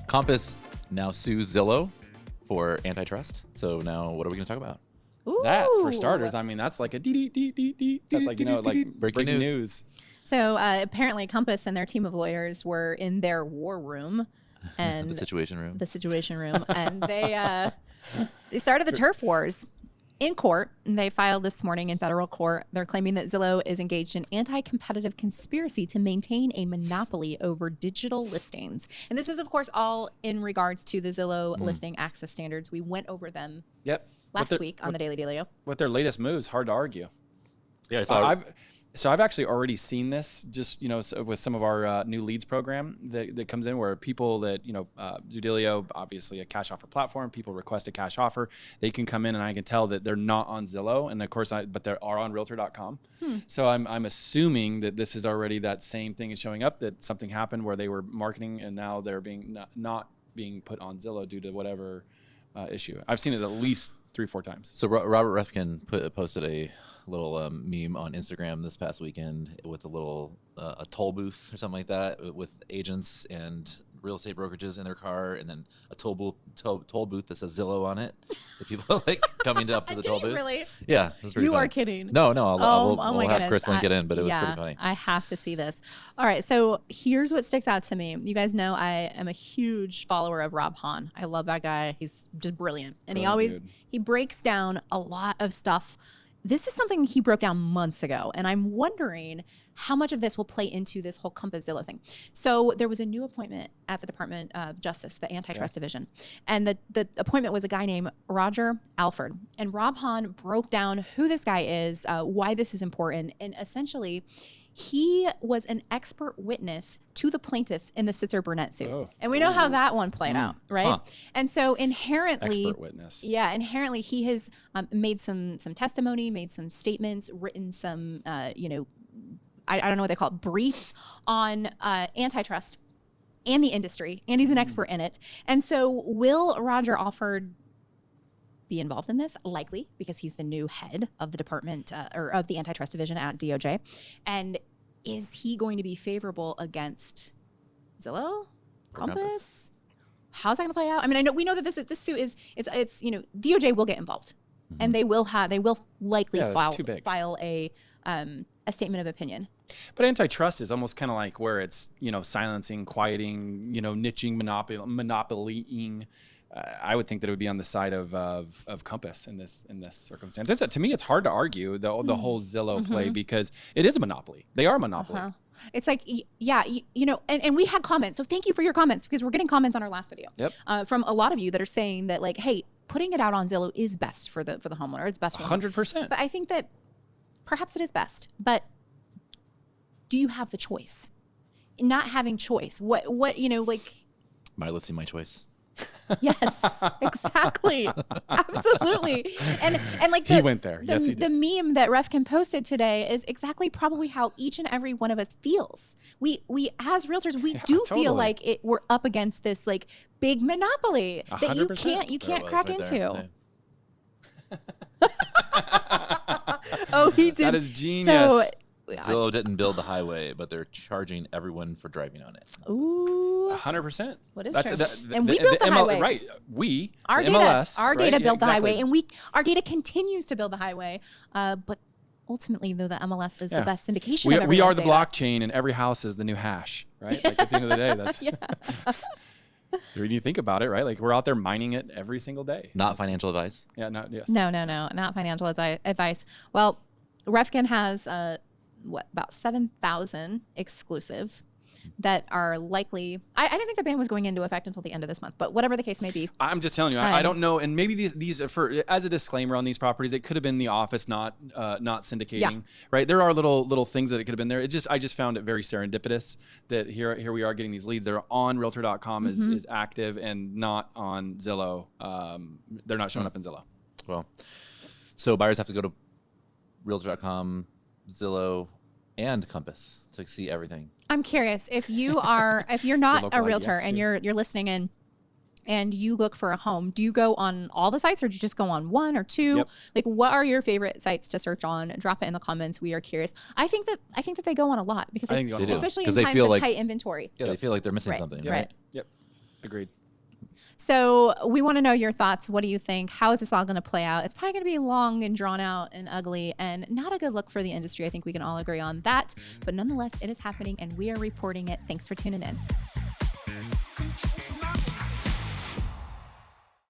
Compass now sues Zillow for antitrust. So now what are we going to talk about? Ooh. That, for starters, I mean, that's like a dee. That's like, breaking news. So apparently Compass and their team of lawyers were in their war room and The Situation Room. And they started the turf wars in court. And they filed this morning in federal court. They're claiming that Zillow is engaged in anti-competitive conspiracy to maintain a monopoly over digital listings. And this is, of course, all in regards to the Zillow listing access standards. We went over them last week on the Daily Dealio. With their latest moves, hard to argue. Yeah, I saw I've actually already seen this just, with some of our new leads program that comes in where people that, Zoodealio, obviously a cash offer platform, people request a cash offer. They can come in and I can tell that they're not on Zillow. And of course, but they are on realtor.com. So I'm assuming that this is already that same thing is showing up, that something happened where they were marketing and now they're being not being put on Zillow due to whatever issue. I've seen it at least 3-4 times. So Robert Refkin posted a little meme on Instagram this past weekend with a little a toll booth or something like that with agents and real estate brokerages in their car, and then a toll booth that says Zillow on it. So people like coming up to the toll booth. Really? Yeah, that's pretty You funny. are kidding. No, we'll have goodness. Chris link it in, but it was pretty funny. I have to see this. All right, so here's what sticks out to me. You guys know I am a huge follower of Rob Hahn. I love that guy. He's just brilliant. And he breaks down a lot of stuff. This is something he broke down months ago, and I'm wondering how much of this will play into this whole Compass Zillow thing. So there was a new appointment at the Department of Justice, the Antitrust Division, and the appointment was a guy named Roger Alford. And Rob Hahn broke down who this guy is, why this is important, and essentially he was an expert witness to the plaintiffs in the Sitzer-Burnett suit. Oh. And we know how that one played out, right? Huh. And so inherently, expert witness. Yeah, inherently he has made some testimony, made some statements, written some, I don't know what they call it, briefs on antitrust and the industry, and he's an expert in it. And so will Roger Alford be involved in this? Likely, because he's the new head of the department or of the antitrust division at DOJ. And is he going to be favorable against Zillow, Compass? How's that going to play out? I mean, we know that this suit is DOJ will get involved, and they will likely file a statement of opinion. But antitrust is almost kind of like where it's silencing, quieting, niching, monopolying. I would think that it would be on the side of Compass in this circumstance. To me, it's hard to argue the whole Zillow play because it is a monopoly. They are a monopoly. It's like, and we had comments. So thank you for your comments, because we're getting comments on our last video from a lot of you that are saying that, like, hey, putting it out on Zillow is best for the homeowner. It's best for 100%. But I think that perhaps it is best. But do you have the choice? Not having choice. What My listing, my choice. Yes, exactly. Absolutely. And like he went there. Yes, he did. The meme that Refkin posted today is exactly probably how each and every one of us feels. We as realtors, we do feel like we're up against this like big monopoly 100%. That you can't crack into. Oh, he did. That is genius. So, Zillow didn't build the highway, but they're charging everyone for driving on it. Ooh, 100%. What is true? And we built the highway, right? Our MLS, data built the highway, and our data continues to build the highway. But ultimately, though, the MLS is the best syndication. We are the blockchain, and every house is the new hash, right? Like at the end of the day, that's. When you think about it, right? Like we're out there mining it every single day. Not financial advice. Yeah. No, not financial advice. Well, Refkin has about 7,000 exclusives that are likely. I didn't think the ban was going into effect until the end of this month, but whatever the case may be. I'm just telling you, I don't know. And maybe these are as a disclaimer on these properties, it could have been the office not syndicating, right? There are little things that it could have been there. I just found it very serendipitous that here we are getting these leads. They're on realtor.com is active and not on Zillow. They're not showing up in Zillow. Well, so buyers have to go to realtor.com, Zillow, and Compass to see everything. I'm curious if you're not a realtor and you're listening in and you look for a home, do you go on all the sites or do you just go on one or two? Yep. Like, what are your favorite sites to search on? Drop it in the comments. We are curious. I think that they go on a lot because especially in times of tight inventory. Yeah, they feel like they're missing something. Right. Yep. Agreed. So we want to know your thoughts. What do you think? How is this all going to play out? It's probably going to be long and drawn out and ugly and not a good look for the industry. I think we can all agree on that. But nonetheless, it is happening and we are reporting it. Thanks for tuning in.